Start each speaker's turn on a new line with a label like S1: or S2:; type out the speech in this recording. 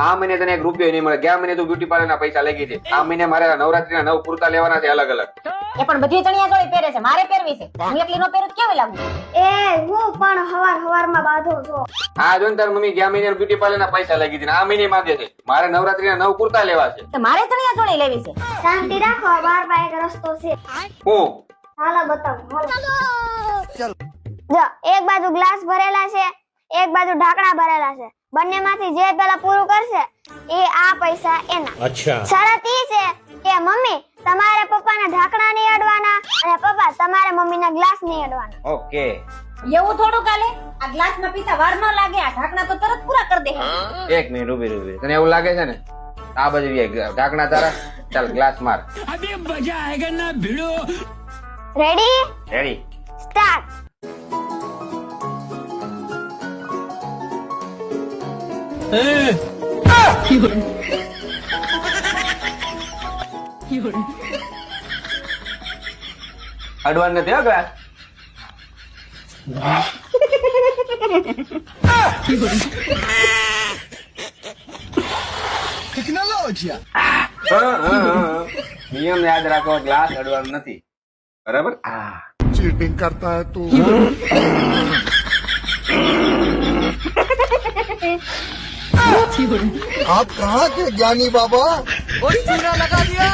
S1: આ મહિને તને 1 રૂપિયો નહીં મળે. ગયા મહિને તું બ્યુટી પાર્લર ના પૈસા લઈ ગઈ. આ મહિને મારે નવરાત્રીના 9 કુર્તા લેવાના છે અલગ અલગ.
S2: એ પણ બધી ચણિયા ચોળી પહેરે છે, મારે પહેરવી છે. હું એકલી નો પહેરું તો કેવી લાગુ?
S3: એ હું પણ હવારમાં બાંધો છો.
S1: આ જો ને તાર મમ્મી ગયા મહિને બ્યુટી પાર્લર ના પૈસા લઈ ગઈ. આ મહિને માંગે છે મારે નવરાત્રીના 9 કુર્તા લેવા છે.
S2: તો મારે ચણિયા ચોળી લેવી છે.
S3: શાંતિ રાખો, બાર એક રસ્તો છે.
S1: હું
S3: હાલો બતાવું. જો એક બાજુ ગ્લાસ ભરેલા છે, એક બાજુ ઢાંકણા ભરેલા છે. બંનેમાંથી જે પેલા પૂરું કરશે એ આ પૈસા એના.
S4: અચ્છા.
S3: શરત ઈ છે કે મમ્મી તમારે પપ્પાના ઢાંકણા નહીં અડવાના અને પપ્પા તમારે મમ્મીના ગ્લાસ નહીં અડવાના.
S1: ઓકે.
S2: એવું થોડું કાલે? આ ગ્લાસ માં પીતા વાર ન લાગે, આ ઢાંકણા તો તરત પૂરા કરી દે.
S1: 1 મિનિટ રૂબી તને એવું લાગે છે ને? આ બાજુ ઢાંકણા તારા. ચાલ ગ્લાસ માર.
S4: અબે મજા આયેગા ના ભીડો.
S3: Ready
S1: ready.
S3: સ્ટાર્ટ.
S1: અડવાન નથી હો ગ્લાસ. નિયમ યાદ રાખો, ગ્લાસ અડવાનું નથી. બરાબર?
S5: चीटिंग करता है तू। आप कहाँ थे ज्ञानी बाबा?
S4: और चूना लगा दिया।